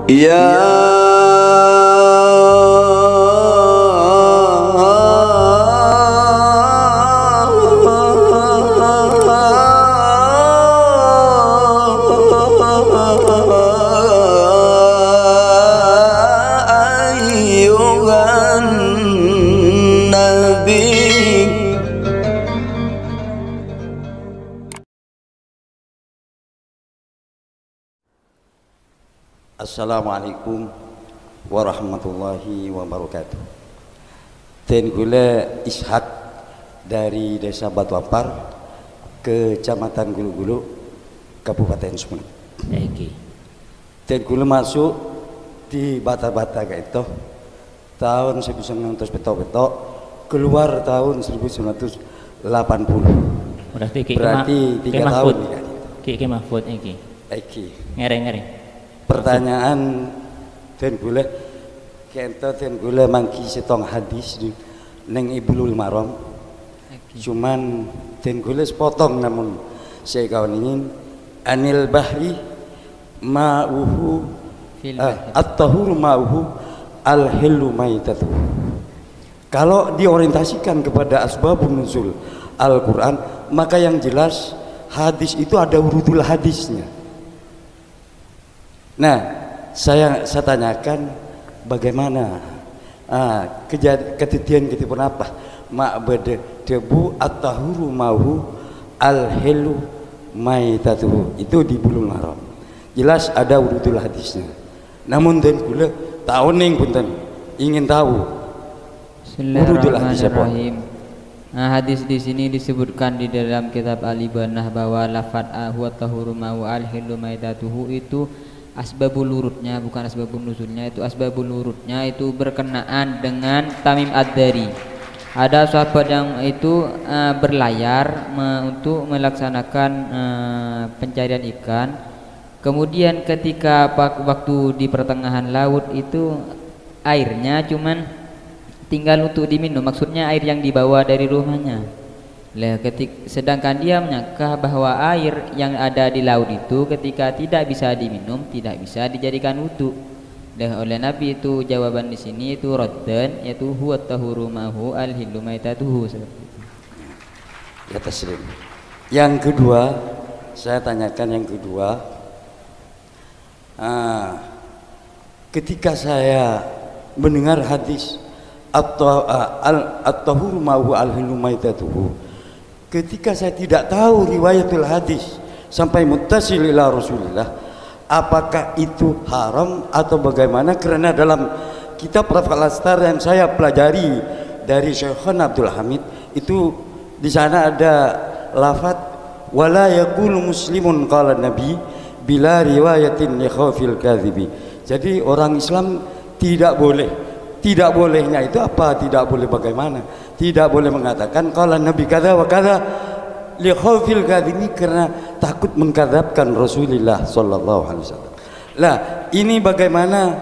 Ya ayyuhan nabi. Assalamualaikum warahmatullahi wabarakatuh. Ten gula Ishak dari Desa Batu Ampar, Kecamatan Gulu-Gulu, Kabupaten Sumeneb. Ten gula masuk di bata-bata kayak itu tahun 1900 betok-betok, keluar tahun 1980. Berarti 3 tahun nih Ki Mahfud iki. Ngereng-ngereng. Pertanyaan ten gula kento ten gula mangki setong hadis di neng Ibnul Maram. Cuman ten gula sepotong namun saya kawan ingin anil bahri ma'uhu at-tahur ma'uhu al-hillu maitatu. Kalau diorientasikan kepada asbabun nuzul Al-Quran, maka yang jelas hadis itu ada urutul hadisnya. Nah, saya tanyakan bagaimana kejadian pun apa? Ma'bad debu at-tahuru ma'uhu al-hillu maitatu. Itu di Bulughul Maram. Jelas ada urutul hadisnya. Namun dan gula tahun ning punten ingin tahu urutul hadis apa? Nah, hadis di sini disebutkan di dalam kitab Al-Ibanah bahwa lafadz huwa tahuru ma'u al-hillu maitatuhu itu asbabul urutnya, bukan asbabun nuzulnya. Itu asbabul urutnya itu berkenaan dengan Tamim Ad-Dari. Ada sahabat yang itu berlayar untuk melaksanakan pencarian ikan. Kemudian ketika waktu di pertengahan laut itu airnya cuman tinggal untuk diminum, maksudnya air yang dibawa dari rumahnya. Sedangkan dia menyangka bahwa air yang ada di laut itu ketika tidak bisa diminum, tidak bisa dijadikan wudu. Oleh Nabi itu jawaban di sini itu raddan, yaitu huwa tahuru mahu al-hillu maitatuhu, seperti itu. Ya taslim. Yang kedua, saya tanyakan yang kedua. Ketika saya mendengar hadis at-tahuru mahu al-hillu maitatuhu, ketika saya tidak tahu riwayatul hadis sampai muttasil ila Rasulullah, apakah itu haram atau bagaimana? Karena dalam kitab Raf'ul Astar yang saya pelajari dari Syekh Abdul Hamid itu di sana ada lafaz wala yaqulu muslimun qala nabi bila riwayatin yakhafil kadhibi. Jadi orang Islam tidak bolehnya itu apa? Tidak boleh bagaimana? Tidak boleh mengatakan kalau Nabi kata wa kata li khaufil kadhibi, karena takut mengkadzabkan Rasulullah sallallahu alaihi wasallam. Lah, ini bagaimana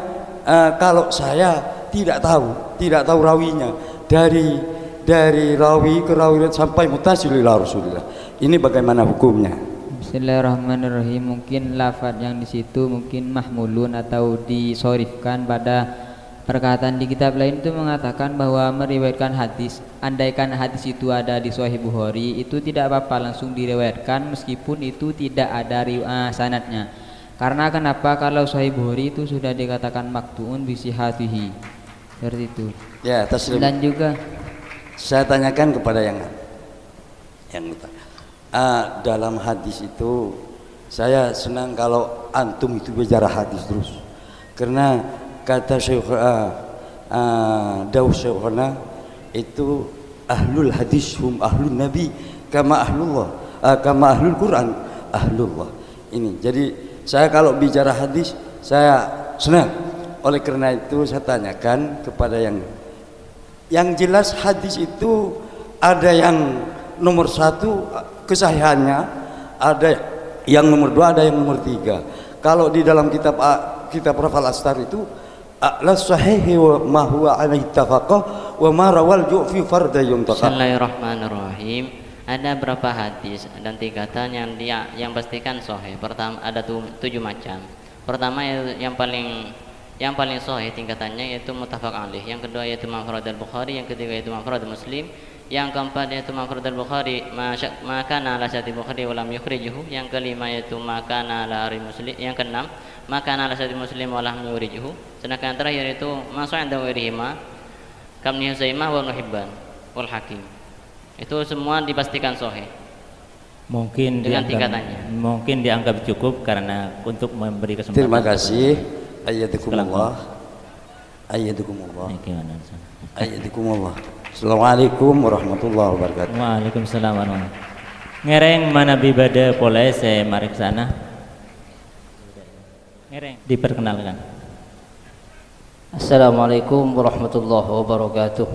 kalau saya tidak tahu rawinya dari rawi ke rawi sampai mutasil ila Rasulullah. Ini bagaimana hukumnya? Bismillahirrahmanirrahim. Mungkin lafaz yang di situ mungkin mahmulun atau disorifkan pada perkataan di kitab lain itu mengatakan bahwa meriwayatkan hadis, andaikan hadis itu ada di Sahih Bukhari, itu tidak apa-apa langsung diriwayatkan meskipun itu tidak ada sanadnya. Karena kenapa? Kalau Sahih Bukhari itu sudah dikatakan maktuun bisihatihi, seperti itu. Ya, taslim. Dan juga saya tanyakan kepada yang dalam hadis itu saya senang kalau antum itu bicara hadis terus, karena kata Syekh Daud Syekhona itu ahlul hadis hum ahlun nabi kama ahlul Quran ahlullah. Ini jadi saya kalau bicara hadis saya senang. Oleh karena itu saya tanyakan kepada yang jelas hadis itu ada yang nomor 1 kesahihannya, ada yang nomor 2, ada yang nomor 3. Kalau di dalam kitab Raf'ul Astar itu la sahihi wa ma huwa alaihi tafaqah wa ma rawal ju'fi farda yuntaqa. Bismillahirrahmanirrahim. Ada berapa hadis dan tingkatan yang pastikan sahih. Pertama ada 7 macam. Pertama yang paling sahih tingkatannya yaitu muttafaq alaih. Yang kedua yaitu mafrad al-Bukhari, yang ketiga yaitu mafrad Muslim, yang keempat yaitu mafrad al-Bukhari maka ala syarti Bukhari wa lam yukhrijuhu, yang kelima yaitu maka ala Muslim, yang keenam maka ala syarti Muslim wa lam yukhrijuhu, sedangkan yang terakhir itu mas'ud wa irihima kamni Huzaimah wa Hibban wal Hakim. Itu semua dipastikan sahih. Mungkin dengan tingkatannya. Mungkin dianggap cukup karena untuk memberi kesempatan. Terima kasih. Ayyadakumullah. Ayyadakumullah. Ayyadakumullah. Assalamualaikum warahmatullahi wabarakatuh. Waalaikumsalam warahmatullahi wabarakatuh. Ngereng mana bibada boleh saya mari ke sana. Ngereng diperkenalkan. Assalamualaikum warahmatullahi wabarakatuh.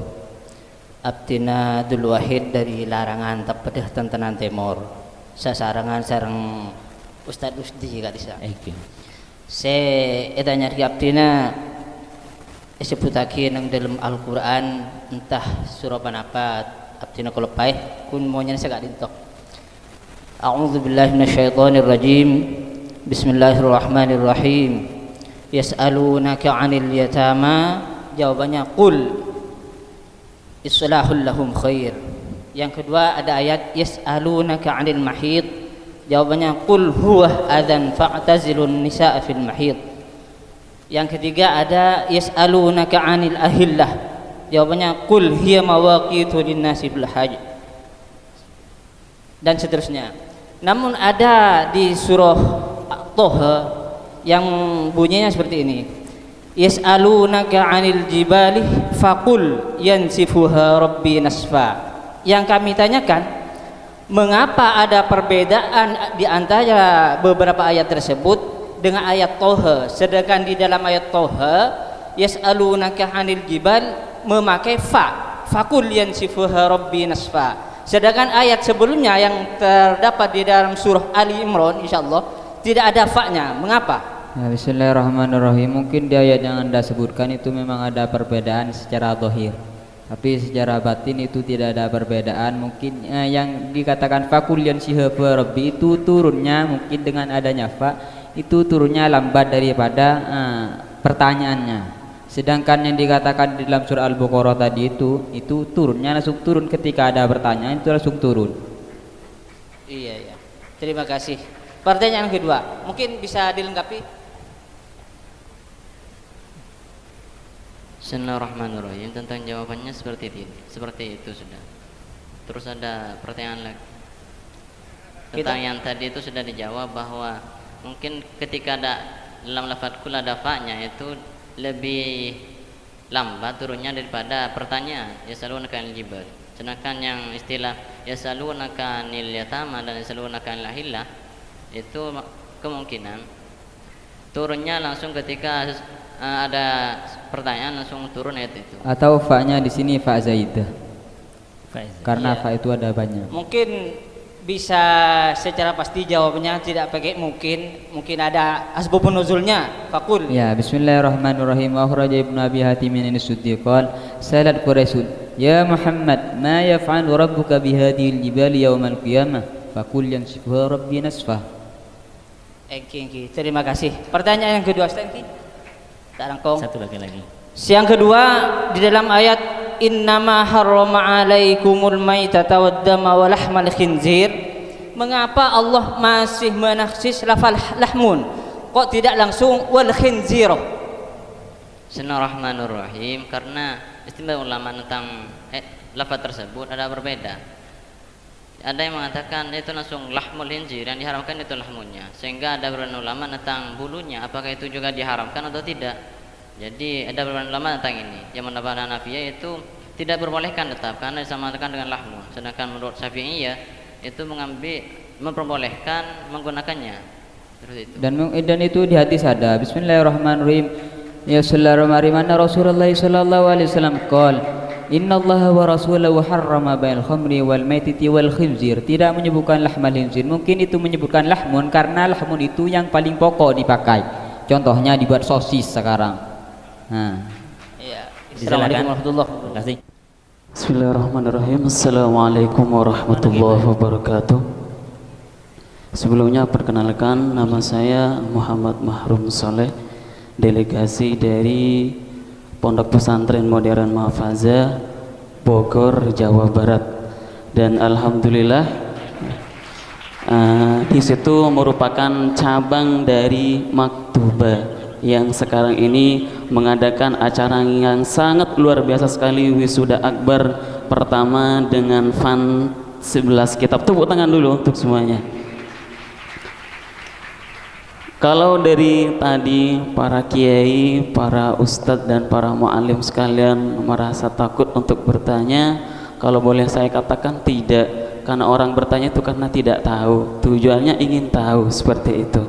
Abdina Abdul Wahid dari Larangan Tepedah Tentenan Timur. Sasarangan sareng Ustad Usdi kadisa. Saya etanya di Abdina sebutake nang dalam Al-Qur'an entah surah apa Abdina kelepai kun monya saya gak dintok. A'udzu billahi minasyaitonir rajim. Bismillahirrahmanirrahim. Yas'alunaka 'anil yatama, jawabannya qul islahul lahum khair. Yang kedua ada ayat yas'alunaka 'anil mahid, jawabannya qul huwa adzan fa'tazilun nisaa fil mahid. Yang ketiga ada yas'alunaka 'anil ahillah, jawabannya qul hiya mawaqitu linnasi bil hajj, dan seterusnya. Namun ada di surah Thaha yang bunyinya seperti ini, yas'alunaka 'anil jibali faqul yansifuha rabbi nasfa. Yang kami tanyakan, mengapa ada perbedaan di antara beberapa ayat tersebut dengan ayat Thaha, sedangkan di dalam ayat Thaha yas'alunaka 'anil jibal memakai faqul yansifuha rabbi nasfa, sedangkan ayat sebelumnya yang terdapat di dalam surah Ali Imran insyaallah tidak ada fa-nya. Mengapa? Ya, bismillahirrahmanirrahim. Mungkin di ayat yang Anda sebutkan itu memang ada perbedaan secara zahir, tapi secara batin itu tidak ada perbedaan. Mungkin yang dikatakan fakul yansiha rabbi itu turunnya mungkin dengan adanya fa itu turunnya lambat daripada pertanyaannya. Sedangkan yang dikatakan di dalam surah Al-Baqarah tadi itu turunnya langsung turun ketika ada pertanyaan, itu langsung turun. Iya ya. Terima kasih. Pertanyaan kedua, mungkin bisa dilengkapi. Bismillahirrahmanirrahim. Tentang jawabannya seperti itu sudah. Terus ada pertanyaan lagi tentang yang tadi itu sudah dijawab, bahwa mungkin ketika ada dalam lafaz kul ada fa-nya itu lebih lambat turunnya daripada pertanyaan yasalunaka anil jibal. Sedangkan yang istilah yasalunaka anil yatama dan yasalunaka anil ahillah itu kemungkinan turunnya langsung ketika ada pertanyaan langsung turun ayat itu. Atau fa-nya di sini fa zaidah. Karena fa itu ada banyak. Mungkin bisa secara pasti jawabnya tidak pakai mungkin ada asbabun nuzulnya. Faqul. Ya, bismillahirrahmanirrahim. Wa akhraja Ibnu Abi Hatim min as-Suddi qala salat Quraisyun ya Muhammad ma yaf'alu rabbuka bihadhil jibali yaumal qiyamah faqul yansifuha rabbi nasfa. Terima kasih. Pertanyaan yang kedua, Stanki. Satu lagi. Yang kedua di dalam ayat innama harrama alaikumul maitata waddama wa lahmal khinzir, mengapa Allah masih menaksis lafal lahmun, kok tidak langsung wal khinzir? Bismillahirrahmanirrahim. Karena istimewa ulama tentang lafaz tersebut ada berbeda. Ada yang mengatakan itu langsung lahmul khinzir, yang diharamkan itu lahmunnya, sehingga ada beberapa ulama tentang bulunya apakah itu juga diharamkan atau tidak. Jadi ada beberapa ulama tentang ini. Yang mendapat Hanafiyah itu tidak berbolehkan tetap karena disamakan dengan lahmun, sedangkan menurut Syafi'iyah itu memperbolehkan menggunakannya. Terus itu. Dan itu di hadis ada bismillahirrahmanirrahim. Ya sallallahu alaihi wa Rasulullah sallallahu alaihi wasallam qala innallaha wa rasulahu harrama bainal khamri wal maitati wal khinzir. Tidak menyebutkan lahmal khinzir. Mungkin itu menyebutkan lahmun karena lahmun itu yang paling pokok dipakai. Contohnya dibuat sosis sekarang. Iya. Assalamualaikum warahmatullahi wabarakatuh. Bismillahirrahmanirrahim. Assalamualaikum warahmatullahi wabarakatuh. Sebelumnya perkenalkan, nama saya Muhammad Mahrum Soleh, delegasi dari Pondok Pesantren Modern Mahfaza, Bogor, Jawa Barat. Dan alhamdulillah di situ merupakan cabang dari Maktubah yang sekarang ini mengadakan acara yang sangat luar biasa sekali, wisuda akbar pertama dengan fun 11 kitab. Tepuk tangan dulu untuk semuanya. Kalau dari tadi para kiai, para ustadz dan para mu'alim sekalian merasa takut untuk bertanya, kalau boleh saya katakan tidak, karena orang bertanya itu karena tidak tahu, tujuannya ingin tahu, seperti itu.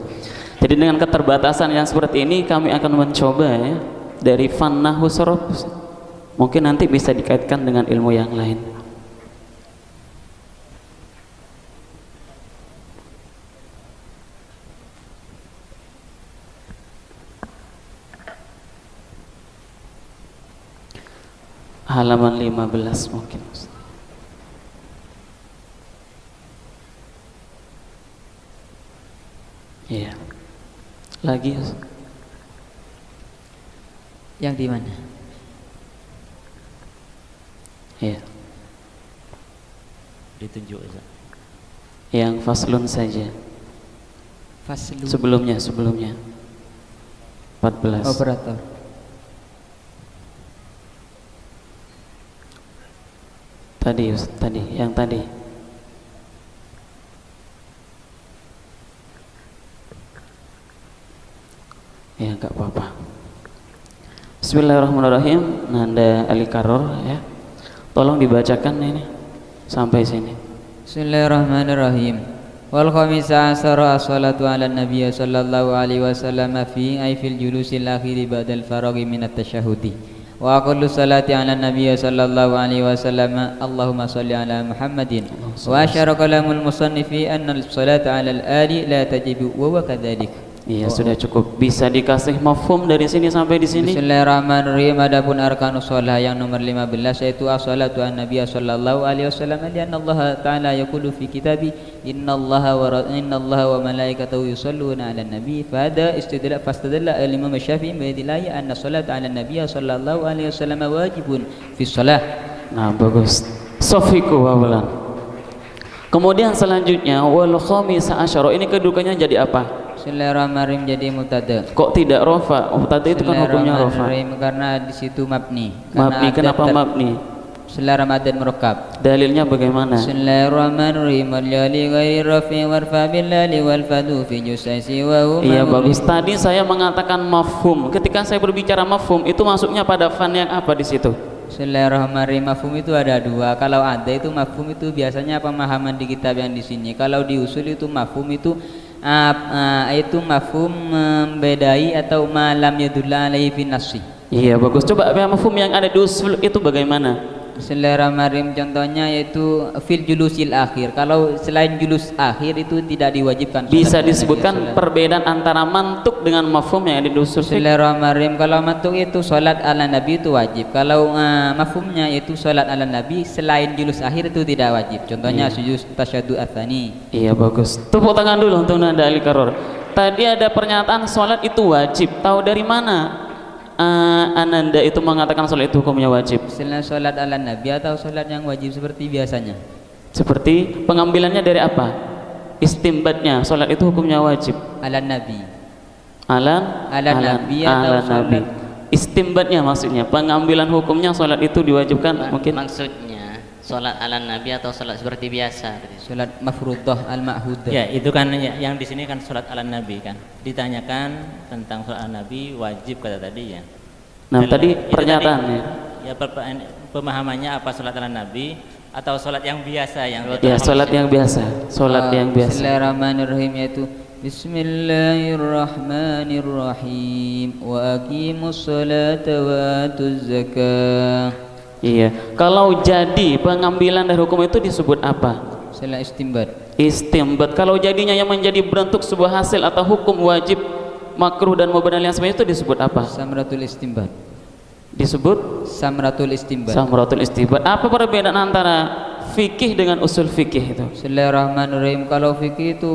Jadi dengan keterbatasan yang seperti ini kami akan mencoba ya, dari fan nahwu sorof, mungkin nanti bisa dikaitkan dengan ilmu yang lain. Halaman 15 mungkin. Iya. Lagi. Yang di mana? Iya. Ditunjuk Ustaz. Yang faslun saja. Faslun. Sebelumnya 14. Operator. Tadi, yang tadi. Ya, enggak apa-apa. Bismillahirrahmanirrahim. Nanda Al-Karor ya. Tolong dibacakan ini sampai sini. Bismillahirrahmanirrahim. Wal khamisa asara as-salatu ala nabiy sallallahu alaihi wasallam fi fil julusil akhir ba'dal faraghi min at-tasyahhudi. Wa aqallu salati ala nabiy sallallahu alaihi wasallam Allahumma salli ala Muhammadin. Wa asyara kalamul musannifi anna as-salata ala al-ali la tajibu wa huwa kadzalik. Iya, sudah cukup. Bisa dikasih mafhum dari sini sampai di sini? Bismillahirrahmanirrahim. Adapun arkanus shalah yang nomor 15 yaitu as-salatu an nabiy sallallahu alaihi wasallam, lianna Allah taala yaqulu fi kitabi innallaha wa malaikatahu yusholluna 'alan nabi. Fada fastadalla al-imam Syafi'i bidilaya anna salata 'alan nabiy sallallahu alaihi wasallam wajibun fi shalah. Nah, bagus. Sofiku wawalan. Kemudian selanjutnya wal khamisa asyara, ini kedudukannya jadi apa? Bismillahirrahmanirrahim, jadi mubtada. Kok tidak rofa? Mubtada itu kan hukumnya rofa. Karena di situ mabni. Mabni, kenapa mabni? Bismillahirrahmanirrahim murakab. Dalilnya bagaimana? Bismillahirrahmanirrahim. Wal-yali ghairi rafi warfa billali wal fadu fi jusasi wa huma. Iya, bagus. Tadi saya mengatakan mafhum. Ketika saya berbicara mafhum, itu masuknya pada fan yang apa di situ? Bismillahirrahmanirrahim. Mafhum itu ada dua. Kalau ada itu mafhum itu biasanya pemahaman di kitab yang di sini. Kalau di usul itu mafhum itu mafhum membedai atau malam yadulla alaihi fi nassi. Iya, bagus. Coba mafhum yang ada di usul itu bagaimana? Bismillahirrahmanirrahim. Contohnya yaitu fil julusil akhir. Kalau selain julus akhir itu tidak diwajibkan. Bisa disebutkan perbedaan antara mantuk dengan mafhum yang ada di usul. Bismillahirrahmanirrahim. Kalau mantuk itu salat ala nabi itu wajib. Kalau mafhumnya itu salat ala nabi selain julus akhir itu tidak wajib. Contohnya sujud tasyahud ats-tsani. Iya, bagus. Tepuk tangan dulu untuk Nanda Al-Karor. Tadi ada pernyataan salat itu wajib. Tahu dari mana? Ananda itu mengatakan sholat itu hukumnya wajib. Selain sholat ala nabi atau sholat yang wajib seperti biasanya? Seperti pengambilannya dari apa? Istimbatnya sholat itu hukumnya wajib. Ala nabi. Ala nabi atau nabi. Istimbatnya maksudnya pengambilan hukumnya sholat itu diwajibkan mungkin. Maksudnya sholat ala nabi atau sholat seperti biasa? Sholat mafruḍah al-ma'hudah. Ya, itu kan yang di sini kan sholat ala nabi kan. Ditanyakan tentang sholat ala nabi wajib kata tadi ya. Nah, tadi pernyataannya. Ya, pemahamannya apa sholat ala nabi atau sholat yang biasa yang? Ya, sholat yang biasa. Sholat yang biasa. Bismillahirrahmanirrahim, yaitu Bismillahirrahmanirrahim wa aqimus salata wa atuz zakah. Iya, kalau jadi pengambilan dari hukum itu disebut apa? Salah istimbat. Istimbat. Kalau jadinya yang menjadi bentuk sebuah hasil atau hukum wajib, makruh dan mubah yang sebenarnya itu disebut apa? Samratul istimbat. Disebut samratul istimbat. Samratul istimbat. Apa perbedaan antara fikih dengan usul fikih itu? Bismillahirrahmanirrahim. Kalau fikih itu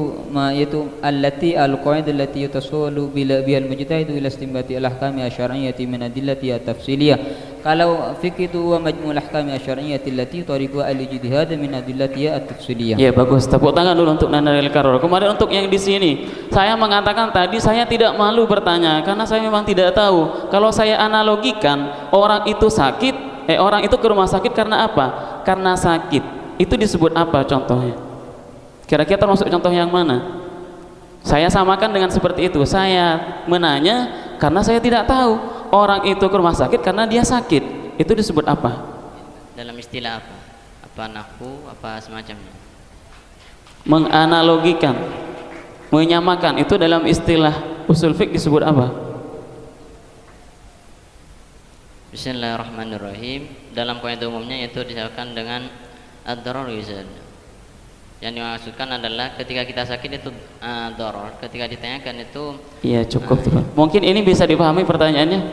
yaitu allati al-qaidah allati yatasawwalu bihal mujtahid ila istinbati al-ahkami asy-syar'iyyati min adillati at-tafsiliyah. Kalau fikih itu wa majmu'ul ahkami asy-syar'iyyati allati tariqu al-ijtihad min adillati at-tafsiliyah. Ya bagus. Tepuk tangan dulu untuk Nana Karor. Kemudian untuk yang di sini, saya mengatakan tadi saya tidak malu bertanya karena saya memang tidak tahu. Kalau saya analogikan, orang itu sakit, orang itu ke rumah sakit karena apa? Karena sakit. Itu disebut apa contohnya? Kira-kira termasuk contoh yang mana? Saya samakan dengan seperti itu. Saya menanya karena saya tidak tahu. Orang itu ke rumah sakit karena dia sakit. Itu disebut apa? Dalam istilah apa? Apa nahwu, apa semacamnya? Menganalogikan, menyamakan. Itu dalam istilah usul fiqh disebut apa? Bismillahirrahmanirrahim. Dalam kaidah umumnya itu disamakan dengan ad-darar yuzal. Yang dimaksudkan adalah ketika kita sakit itu darar, ketika ditanyakan itu iya cukup tuh. Mungkin ini bisa dipahami pertanyaannya.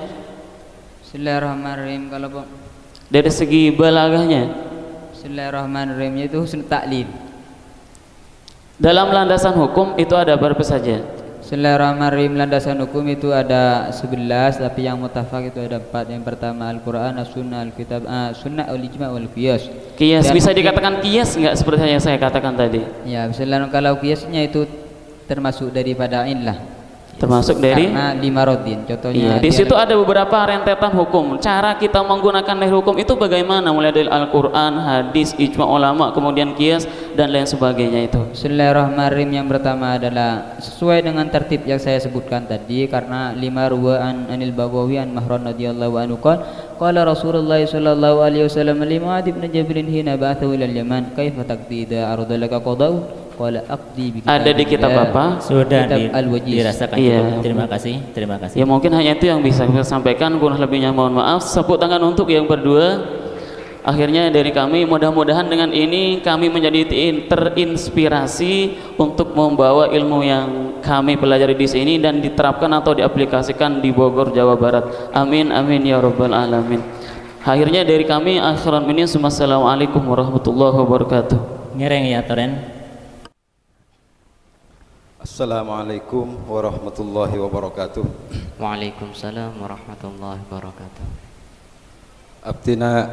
Bismillahirrahmanirrahim. Kalau dari segi balagahnya, Bismillahirrahmanirrahim itu husnul ta'lil. Dalam landasan hukum itu ada berapa saja? Bismillahirrahmanirrahim. Landasan hukum itu ada 11, tapi yang mutafaq itu ada 4. Yang pertama Al-Quran, As-Sunnah, Al-Kitab, Sunnah, Al-Ijma' wal Qiyas. Qiyas bisa dikatakan qiyas enggak seperti yang saya katakan tadi? Ya, Bismillahirrahmanirrahim. Kalau qiyasnya itu termasuk daripada illah. Termasuk dari karena 5 rodin. Contohnya iya, di situ ada beberapa rentetan hukum. Cara kita menggunakan nilai hukum itu bagaimana? Mulai dari Al-Quran, hadis, ijma ulama, kemudian qiyas dan lain sebagainya itu. Bismillahirrahmanirrahim. Yang pertama adalah sesuai dengan tertib yang saya sebutkan tadi, karena 5 ruwa'an anil Baghawi an Mahran radhiyallahu anhu qala Rasulullah sallallahu alaihi wasallam li Mu'adz bin Jabal hina ba'athahu ila al-Yaman kaifa taqdi idza arada laka qada'u. Ada di kitab apa? Sudah dirasakan. Iya. Terima kasih. Terima kasih. Ya mungkin hanya itu yang bisa saya sampaikan. Kurang lebihnya mohon maaf. Tepuk tangan untuk yang berdua. Akhirnya dari kami, mudah-mudahan dengan ini kami menjadi terinspirasi untuk membawa ilmu yang kami pelajari di sini dan diterapkan atau diaplikasikan di Bogor, Jawa Barat. Amin amin ya rabbal alamin. Akhirnya dari kami akhiran ini, wassalamualaikum warahmatullahi wabarakatuh. Ngereng ya Toren. Assalamualaikum warahmatullahi wabarakatuh. Waalaikumsalam warahmatullahi wabarakatuh. Abdina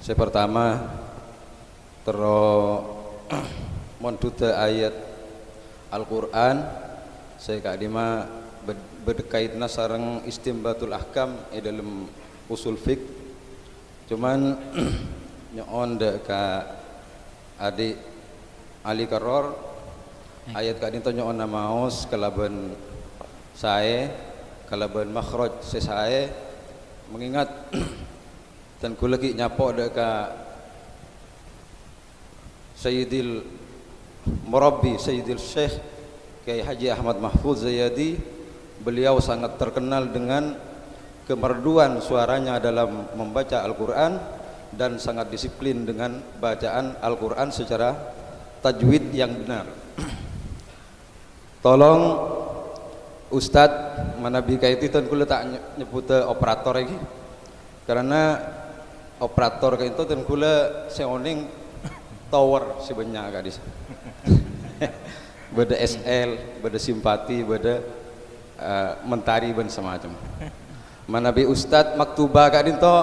saya pertama monduta ayat Al-Qur'an saya kadima berdekaitna sareng istimbatul ahkam dalam usul fiqh. Cuman nyon ka adik Ali Karor ayat kadin to nyon maos kalaban sae kalaban makhraj sesae mengingat dan ku lagi nyapo ka Sayyidil Murabbi Sayyidil Syekh Kiai Haji Ahmad Mahfuz Zayadi. Beliau sangat terkenal dengan kemerduan suaranya dalam membaca Al-Quran dan sangat disiplin dengan bacaan Al-Quran secara tajwid yang benar. Tolong Ustadz manabi kayak itu kula tak nyebut operator lagi karena operator kayak itu kula seoning tower sebenarnya gadis. Beda SL, beda simpati, beda mentari dan semacam. Manabi Ustadz maktubah kadin to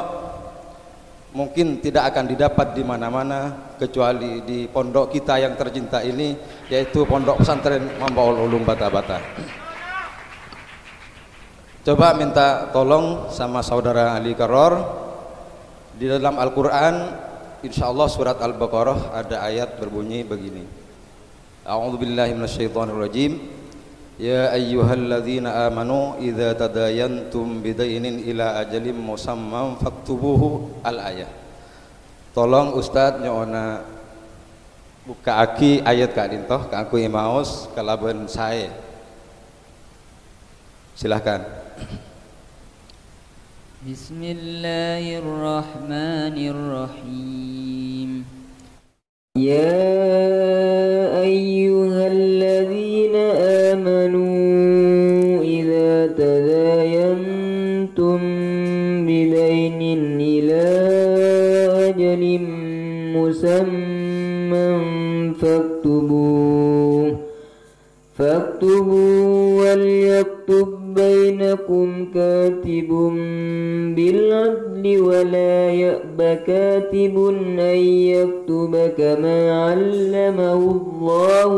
mungkin tidak akan didapat di mana-mana kecuali di pondok kita yang tercinta ini, yaitu Pondok Pesantren Mambaul Ulum Bata-Bata. Coba minta tolong sama saudara Ali Karor, di dalam Al-Quran insyaallah surat Al-Baqarah ada ayat berbunyi begini. A'udzubillahi minasyaitonirrajim. Ya ayyuhalladzina amanu idza tadayantum bidainin ila ajalin musamman faktubuhu al-ayah. Tolong Ustadz nyona buka aki ayat ka dintoh ka aku imaos kalaban sae. Silahkan. Bismillahirrahmanirrahim. Ya ayyuhalladzina amanu idza tadayantum bidainin ila ajalin مسمى فاكتبوا وليكتب بينكم كاتب بالعدل ولا يأب كاتب أن يكتب كما علمه الله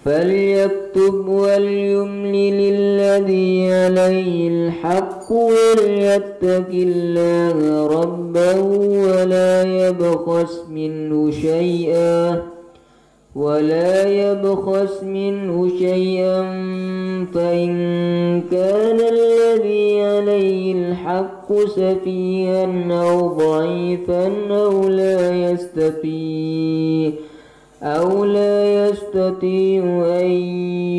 فليكتب وليملل الذي عليه الحق وليتق الله ربه ولا يبخس منه شيئا فإن كان الذي عليه الحق سفيها أو ضعيفا أو لا يستطيع أن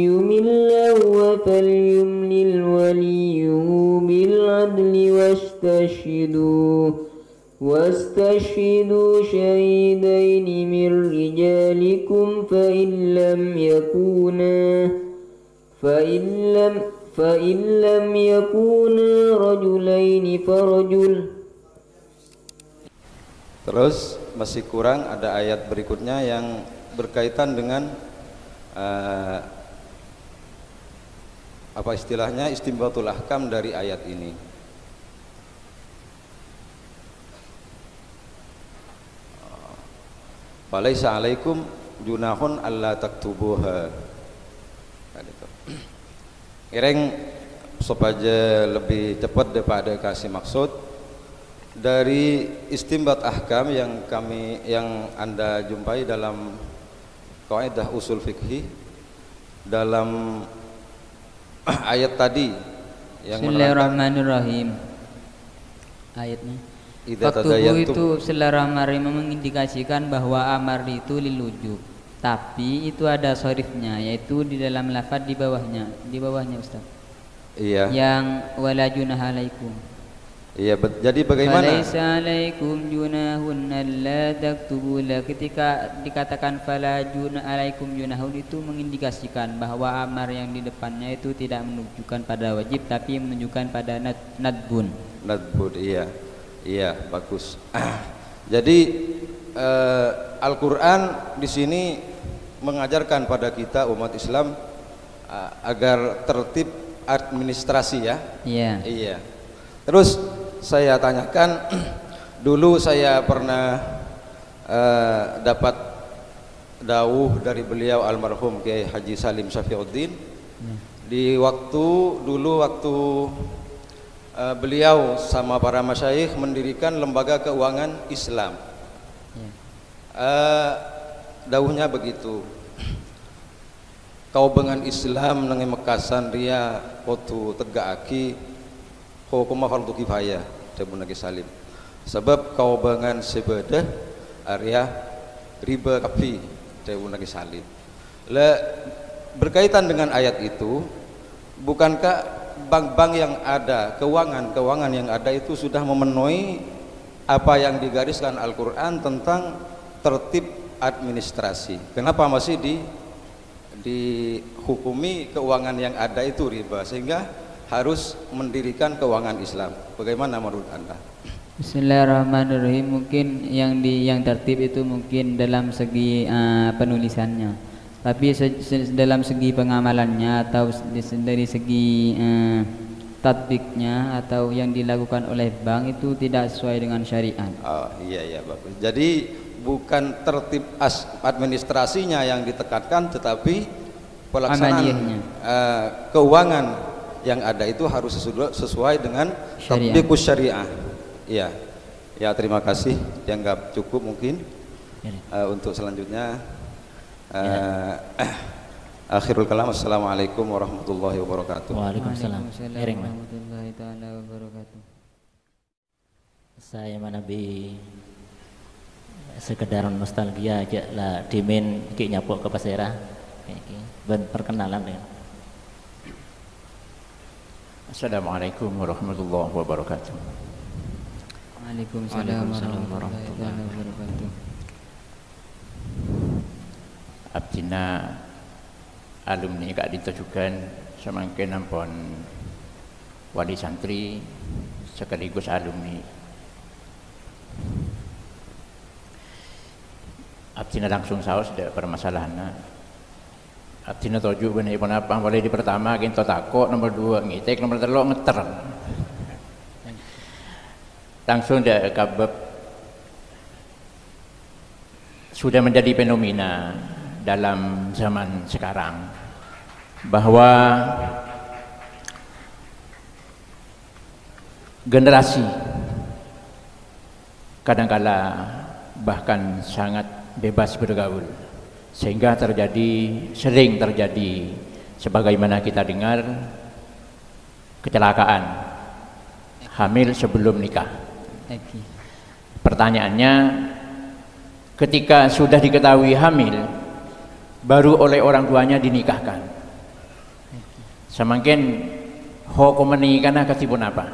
يمل هو فليملل وليه بالعدل واستشهدوا شهيدين من رجالكم فإن لم يكونا رجلين فرجل. Terus masih kurang ada ayat berikutnya yang berkaitan dengan apa istilahnya istinbatul ahkam dari ayat ini. Falaisa alaikum junahun alla taktubuha. Ireng supaya lebih cepat daripada kasih maksud dari istinbat ahkam yang Anda jumpai dalam kaidah usul fikih dalam ayat tadi yang Bismillahirrahmanirrahim. Ayatnya Faktubu itu Bismillahirrahmanirrahim mengindikasikan bahwa amar itu lilujub, tapi itu ada sorifnya, yaitu di dalam lafaz di bawahnya Ustaz. Iya. Yang wala junaha alaikum. Iya, jadi bagaimana? Falaisa alaikum junahun alla taktubu. Ketika dikatakan fala junah alaikum junahun itu mengindikasikan bahwa amar yang di depannya itu tidak menunjukkan pada wajib tapi menunjukkan pada nadbun. Nadbun, iya. Iya, bagus. Jadi Al-Qur'an di sini mengajarkan pada kita umat Islam agar tertib administrasi ya. Iya. Iya. Terus saya tanyakan, dulu saya pernah dapat dawuh dari beliau almarhum Kiai Haji Salim Syafiuddin di waktu beliau sama para masyayikh mendirikan lembaga keuangan Islam. Dawuhnya begitu. Kaubengan Islam nangi mekasan ria potu tegaki hukum fardu kifayah Debu Nagi Salim. Sebab kaubengan sebedah area riba kafi Debu Nagi Salim. Berkaitan dengan ayat itu, bukankah bank-bank yang ada, keuangan yang ada itu sudah memenuhi apa yang digariskan Al-Quran tentang tertib administrasi? Kenapa masih dihukumi keuangan yang ada itu riba, sehingga harus mendirikan keuangan Islam? Bagaimana menurut Anda? Bismillahirrahmanirrahim. Mungkin yang tertib itu mungkin dalam segi penulisannya, tapi dalam segi pengamalannya atau dari segi tatbiknya atau yang dilakukan oleh bank itu tidak sesuai dengan syariat. Oh iya bagus. Jadi bukan tertib administrasinya yang ditekankan, tetapi pelaksanaan keuangan yang ada itu harus sesuai dengan tatbikus syariah. Iya. Ya, terima kasih. Dianggap cukup mungkin. Untuk selanjutnya akhirul kalam. Assalamualaikum warahmatullahi wabarakatuh. Waalaikumsalam warahmatullahi taala wabarakatuh. Saya manabi sekedar nostalgia aja lah, dimin ki nyapuk ke pasera ben perkenalan ya. Assalamualaikum warahmatullahi wabarakatuh. Waalaikumsalam warahmatullahi wabarakatuh. Abdina alumni kak ditujukan semangkin ampun wali santri sekaligus alumni Abdina langsung saus tidak permasalahan. Abdina toju benih pun apa boleh di pertama kita takut, nomor 2 ngitek, nomor 3 ngeter. Langsung dah kabab sudah menjadi fenomena dalam zaman sekarang bahwa generasi kadangkala bahkan sangat bebas bergaul sehingga sering terjadi sebagaimana kita dengar kecelakaan hamil sebelum nikah. Pertanyaannya, ketika sudah diketahui hamil baru oleh orang tuanya dinikahkan, semakin hukum menikahnya kasipun apa?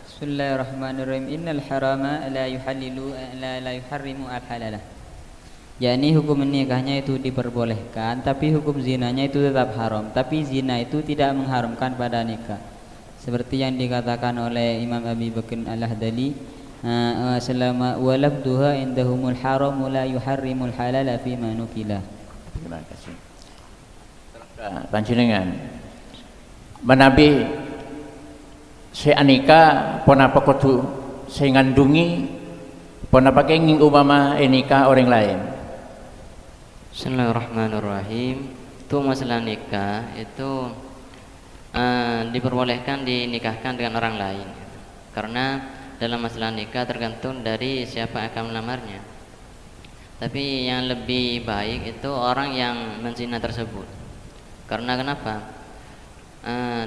Bismillahirrahmanirrahim. Innal harama la yuharrimu al-halalah. yakni hukum menikahnya itu diperbolehkan, tapi hukum zinanya itu tetap haram. Tapi zina itu tidak mengharamkan pada nikah, seperti yang dikatakan oleh Imam Abi Bakr Al-Ahdali, selama walabduha indahumul haram la yuharrimul halala fi ma nukila. Terima kasih. Panjenengan menabi seanika pon apa kudu saya ngandungi pon apa kenging umpama nikah orang lain. Bismillahirrahmanirrahim. Itu masalah nikah itu diperbolehkan dinikahkan dengan orang lain, karena dalam masalah nikah tergantung dari siapa yang akan melamarnya. Tapi yang lebih baik itu orang yang menzina tersebut. Karena kenapa?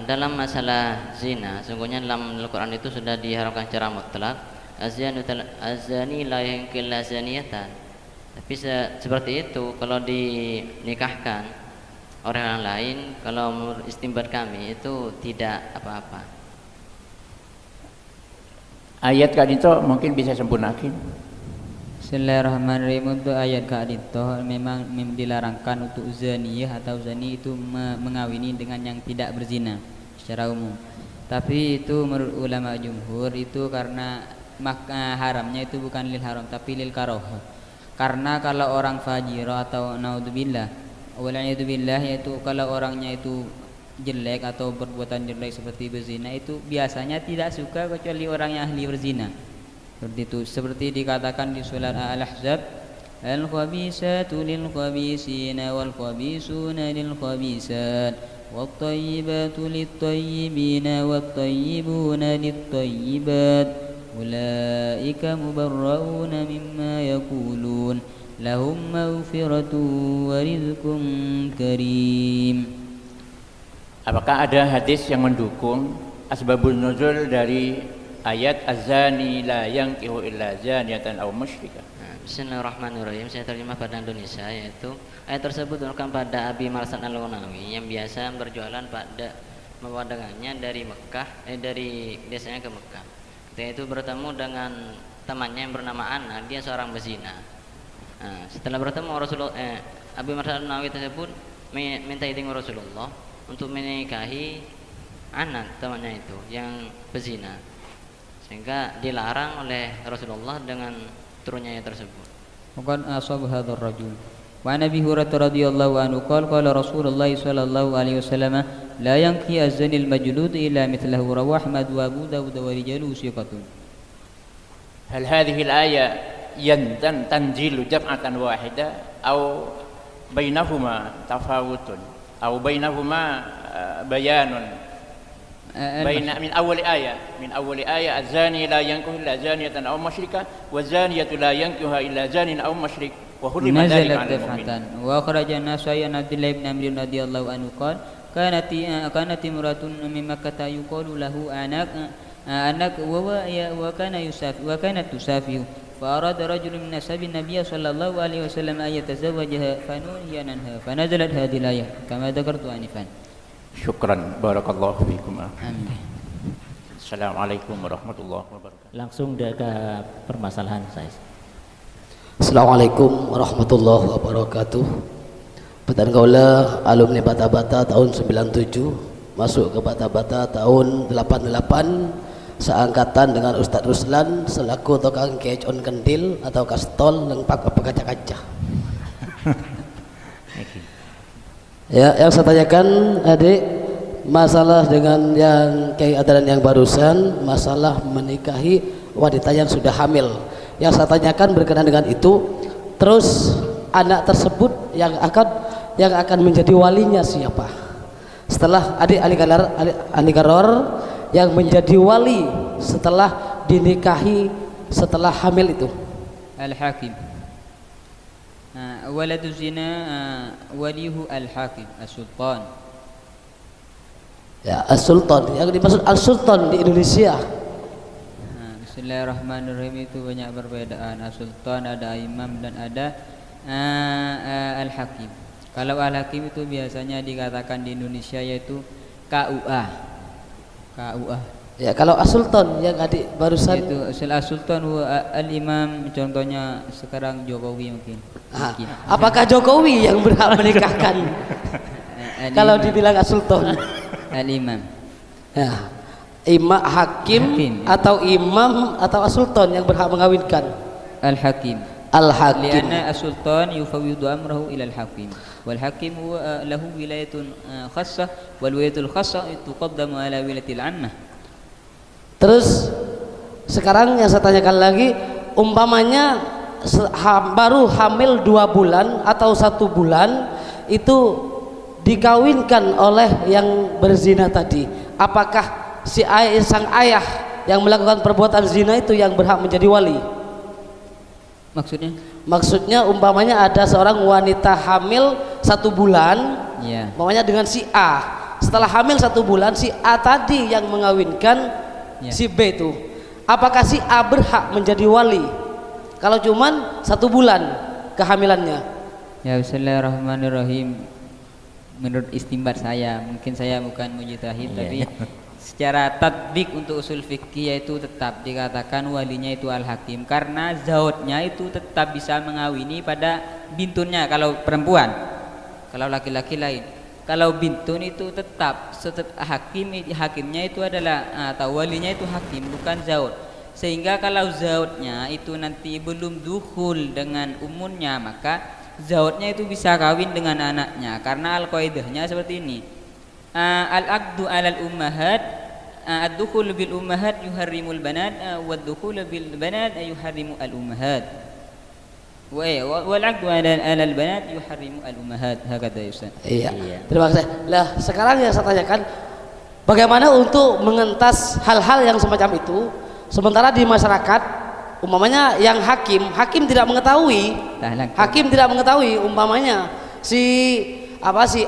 Dalam masalah zina, sungguhnya dalam Al-Quran itu sudah diharamkan secara mutlak, az-zani la yankil zaniyatan. Tapi seperti itu kalau dinikahkan orang lain, kalau menurut istimbat kami itu tidak apa-apa. Ayat kali itu mungkin bisa sempurnakan. Bismillahirrahmanirrahim. Untuk ayat kadito memang dilarangkan untuk zaniyah atau zani itu mengawini dengan yang tidak berzina secara umum. Tapi itu menurut ulama jumhur itu karena haramnya itu bukan lil haram tapi lil karohah. Karena kalau orang fajir atau naudzubillah wala'iyadzubillah, yaitu kalau orangnya itu jelek atau perbuatan jelek seperti berzina, itu biasanya tidak suka kecuali orang yang ahli berzina. Seperti itu, seperti dikatakan di surat Al-Ahzab, al-khabisatu lil-khabisina wal-khabisuna lil-khabisat wat-tayyibatu lit-tayyibina wat-tayyibuna lit-tayyibat ulaika mubarrauna mimma yaqulun lahum maghfiratun wa rizqun karim. Apakah ada hadis yang mendukung asbabun nuzul dari ayat az-zani la yankihu illa zaniyatan aw musyrikah? Bismillahirrahmanirrahim. Saya terjemah pada Indonesia, yaitu ayat tersebut menunjukkan pada Abi Marsad Al-Ghunawi yang biasa berjualan pada membawa dagangannya dari Mekah, dari desanya ke Mekah. Ketika itu bertemu dengan temannya yang bernama Ana, dia seorang berzina. Setelah bertemu Rasulullah, Abi Marsad Al-Ghunawi tersebut minta izin Rasulullah untuk menikahi anak temannya itu yang berzina, sehingga dilarang oleh Rasulullah dengan turunnya ayat tersebut. Waqad asaba hadzal rajul. Wa Nabi Hurairah radhiyallahu anhu qala Rasulullah sallallahu alaihi wasallam la yanki az-zani al-majlud illa mithlahu rawahu Ahmad wa Abu Dawud wa rijalu thiqatun. Hal hadhihi al-aya tanzilu jam'atan wahida aw bainahuma tafawutun aw bainahuma bayanun min awal ayat az-zani la yankihu illa zaniyatan aw musyrikah wa zaniyatu la yankihuha illa zanin aw musyrik wa hurrima dhalika 'alal mu'minin. Wa kharaja an-nasai an Abdullah bin Amr radhiyallahu anhu qala kanat imratun min Makkah yuqalu lahu anak wa kanat tusafihu fa arada rajulun min ashabi an-nabiy sallallahu alaihi wasallam an yatazawwajaha fa nuhiya anha fa nazalat hadhihi al-ayah kama dzakartu anifan. Syukran, barakallahu fikum. Amin. Assalamualaikum warahmatullahi wabarakatuh. Langsung ke permasalahan saya. Assalamualaikum warahmatullahi wabarakatuh. Petan kaula alumni Bata-Bata tahun 97 masuk ke Bata-Bata tahun 88, seangkatan dengan Ustadz Ruslan selaku tukang kecon kendil atau kastol dan pak kaca-kaca. Ya, yang saya tanyakan adik, masalah dengan yang kayak adalan yang barusan, masalah menikahi wanita yang sudah hamil. Yang saya tanyakan berkenaan dengan itu. Terus anak tersebut yang akan menjadi walinya siapa? Setelah adik Ali Garor yang menjadi wali setelah dinikahi setelah hamil itu. Al-Hakim. Waladu zina walihu al-Hakim, as-Sultan. Ya, as-Sultan. Yang dimaksud as-Sultan di Indonesia. Bismillahirrahmanirrahim, itu banyak perbedaan. As-Sultan ada imam dan ada al-Hakim. Kalau al-Hakim itu biasanya dikatakan di Indonesia yaitu KUA. Ya, kalau as-Sultan yang adik barusan itu as-Sultan al-imam, contohnya sekarang Jokowi mungkin. Apakah Jokowi yang berhak menikahkan? Kalau dibilang as-Sultan al-imam. Ya. Imam hakim atau imam atau as-Sultan yang berhak mengawinkan? Al-Hakim. Al-Hakim. Lianna as-Sultan yufawwidu amrahu ila al-Hakim. Wal hakim huwa lahu wilayatun khassah wal wilayatul khassah tuqaddamu ala wilayatil 'ammah. Terus sekarang yang saya tanyakan lagi, umpamanya baru hamil 2 bulan atau 1 bulan itu dikawinkan oleh yang berzina tadi, apakah si sang ayah yang melakukan perbuatan zina itu yang berhak menjadi wali? Maksudnya umpamanya ada seorang wanita hamil 1 bulan, umpamanya dengan si A. Setelah hamil 1 bulan, si A tadi yang mengawinkan si B itu, apakah si A berhak menjadi wali kalau cuman 1 bulan kehamilannya? Ya, bismillahirrahmanirrahim. Menurut istimbat saya, mungkin saya bukan mujtahid, tapi secara tatbik untuk usul fikih yaitu tetap dikatakan walinya itu al-hakim, karena zautnya itu tetap bisa mengawini pada bintunnya kalau perempuan. Kalau laki-laki lain, kalau bintun itu tetap hakimnya itu adalah atau walinya itu hakim, bukan zaut. Sehingga kalau zautnya itu nanti belum dukhul dengan umurnya, maka zautnya itu bisa kawin dengan anaknya, karena al-qaidahnya seperti ini. Al-aqdu 'alal ummahat, ad-dukhul bil ummahat yuharrimul banat, wad-dukhul bil banat yuharrimu al-ummahat. Wal 'aqdu 'alal banat yuharrimu al-ummahat. Hakata ya Ustaz. Iya. Terima kasih. Lah, sekarang yang saya tanyakan, bagaimana untuk mengentas hal-hal yang semacam itu sementara di masyarakat umpamanya yang hakim tidak mengetahui, umpamanya si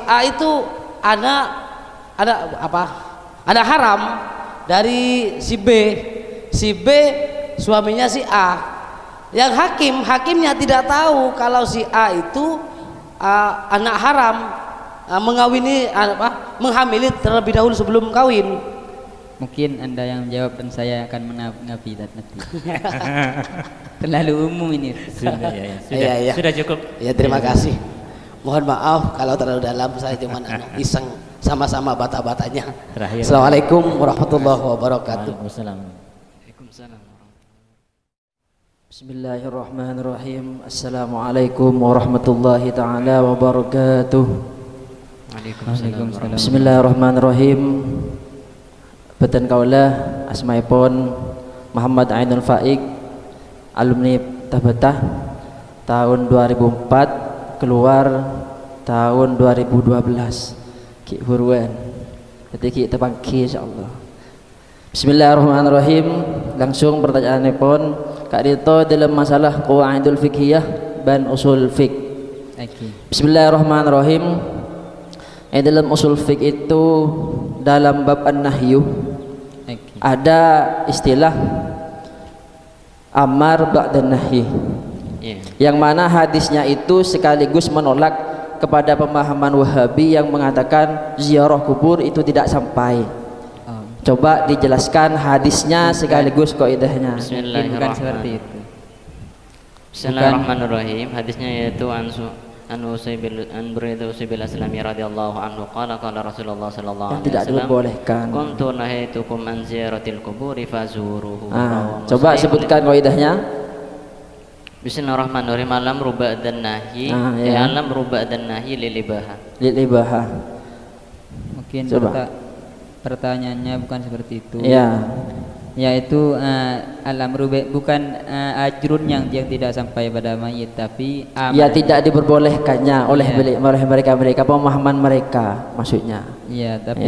A itu ada haram dari si B suaminya si A. Yang hakimnya tidak tahu kalau si A itu anak haram, menghamili terlebih dahulu sebelum kawin. Mungkin Anda yang menjawab dan saya akan menanggapi nanti. Terlalu umum ini. Sudah cukup. Ya, terima kasih. Mohon maaf kalau terlalu dalam, saya cuma iseng sama-sama bata-batanya. Assalamualaikum warahmatullahi wabarakatuh. Waalaikumsalam. Bismillahirrahmanirrahim. Assalamualaikum warahmatullahi taala wabarakatuh. Waalaikumsalam. Bismillahirrahmanirrahim. Beten kaulah asmaipun Muhammad Ainul Faik, alumni Tabatah tahun 2004, keluar tahun 2012. Ki buruan. Jadi ki tepangki insyaallah. Bismillahirrahmanirrahim. Langsung pertanyaannya pun Kak Dito dalam masalah qawaidul fiqhiyah dan usul fiqh. Bismillahirrahmanirrahim. Dalam usul fiqh itu dalam bab an-nahyu ada istilah amar ba'dan nahyi, yang mana hadisnya itu sekaligus menolak kepada pemahaman Wahabi yang mengatakan ziarah kubur itu tidak sampai. Coba dijelaskan hadisnya sekaligus kaidahnya. Bismillahirrahmanirrahim. Hadisnya yaitu an Buraidah Usabil Aslami radhiyallahu anhu qala Rasulullah sallallahu alaihi wasallam tidak dibolehkan. Kuntu nahaitukum an ziyaratil quburi fazuruhu. Coba sebutkan kaidahnya. Bismillahirrahmanirrahim. Alam ruba dan nahi. Ya. Alam ruba dan nahi lilibaha. Lilibaha. Mungkin Coba. pertanyaannya bukan seperti itu. Ya. Yaitu alam rubek bukan ajrun yang tidak sampai pada mayit, tapi amal. Ya, tidak diperbolehkannya oleh mereka pemahaman mereka maksudnya. Iya, tapi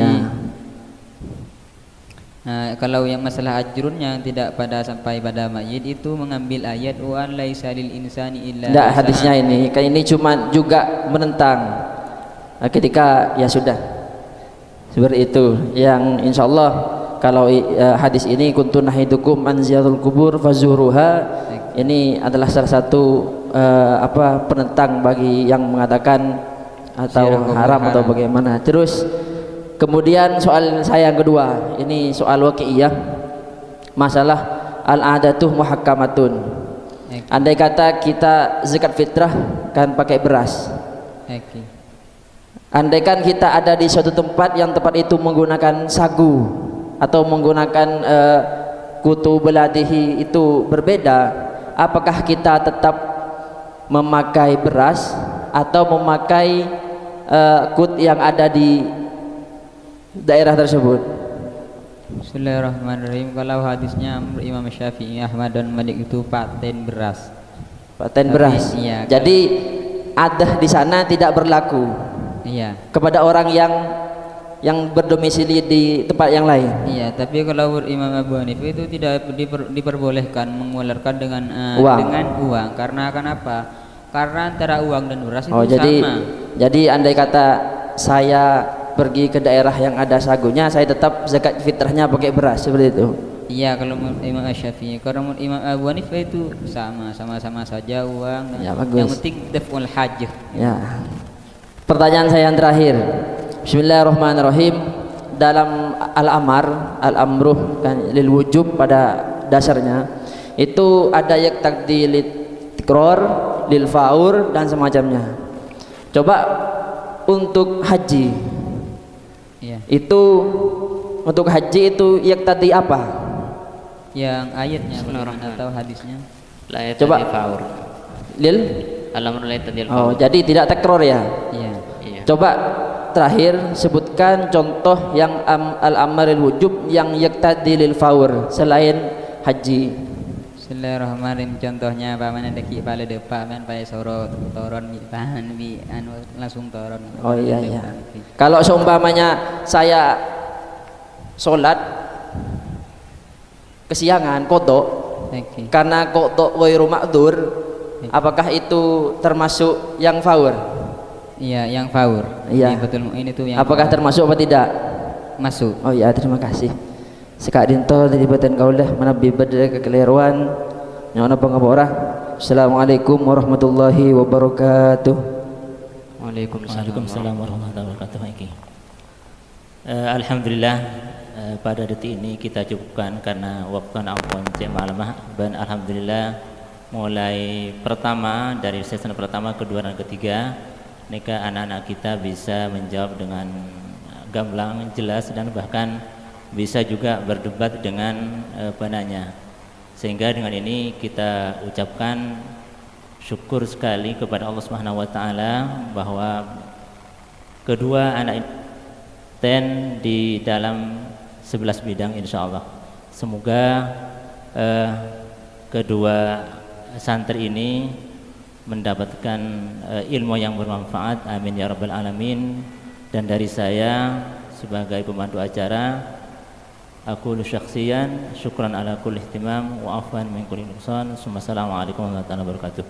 Ya. kalau yang masalah ajrun yang tidak sampai pada mayit itu mengambil ayat wa laisa lil insani illa Tidak, hadisnya ini cuma juga menentang. Ketika ya sudah seperti itu, yang insyaallah kalau hadis ini kuntun nahidukum an ziyaratul kubur fazuruha, ini adalah salah satu penentang bagi yang mengatakan atau haram atau bagaimana. Terus kemudian soal saya yang kedua, ini soal waqi'iyah, masalah al-adatuh muhakkamatun. Andai kata kita zakat fitrah kan pakai beras. Andaikan kita ada di suatu tempat yang tempat itu menggunakan sagu atau menggunakan kutu beladihi itu berbeda, apakah kita tetap memakai beras atau memakai kut yang ada di daerah tersebut? Bismillahirrahmanirrahim. Kalau hadisnya Imam Syafi'i, Ahmad dan Malik itu paten beras. Paten beras. Iya, jadi adah di sana tidak berlaku. Iya. Kepada orang yang berdomisili di tempat yang lain. Iya, tapi kalau Imam Abu Hanifah itu tidak diperbolehkan mengeluarkan dengan uang. Karena kenapa? Karena antara uang dan beras itu sama. Jadi andai kata saya pergi ke daerah yang ada sagunya, saya tetap zakat fitrahnya pakai beras seperti itu. Iya, kalau Imam Syafi'i. Kalau Imam Abu Hanifah itu sama-sama saja uang. Ya, bagus. Yang penting daf'ul hajj. Ya. Pertanyaan saya yang terakhir. Bismillahirrahmanirrahim. Dalam al-amruh kan lil wujub pada dasarnya itu ada yaktaqdi lil tikror, lil faur dan semacamnya. Coba untuk haji. Iya. Itu untuk haji itu yaktaqdi apa? Yang ayatnya atau hadisnya? Coba faur. Lil Al-amru la yaktadil Oh, faur. jadi tidak takror ya? Iya. Coba terakhir sebutkan contoh yang al-amaril wujub yang yaktadi lil faur selain haji. Bismillahirrahmanirrahim. Contohnya paman ada ki pale depan kan pae soro toron mi tahan mi langsung toron. Oh iya iya. Kalau seumpamanya saya sholat kesiangan kodok karena kodok wairu ma'dzur, apakah itu termasuk yang faur? Iya, yang faur. Iya. Betul, ini tuh yang apakah faur. termasuk apa tidak? Masuk. Oh iya, terima kasih. Sekak dinto dari badan kaulah menabi badai kekeliruan nyona pengapora. Assalamualaikum warahmatullahi wabarakatuh. Waalaikumsalam warahmatullahi wabarakatuh. Alhamdulillah, pada detik ini kita cukupkan karena waktu ampun cek malamah. Dan alhamdulillah mulai pertama dari season pertama, kedua dan ketiga, nikah anak-anak kita bisa menjawab dengan gamblang, jelas dan bahkan bisa juga berdebat dengan penanya. Sehingga dengan ini kita ucapkan syukur sekali kepada Allah Subhanahu wa taala bahwa kedua anak ini di dalam 11 bidang insyaallah. Semoga kedua santri ini mendapatkan ilmu yang bermanfaat, amin ya rabbal alamin. Dan dari saya sebagai pembantu acara, aku syakhsiyan syukran ala kulli ihtimam wa afwan min kulli nuqsan. Assalamualaikum warahmatullahi wabarakatuh.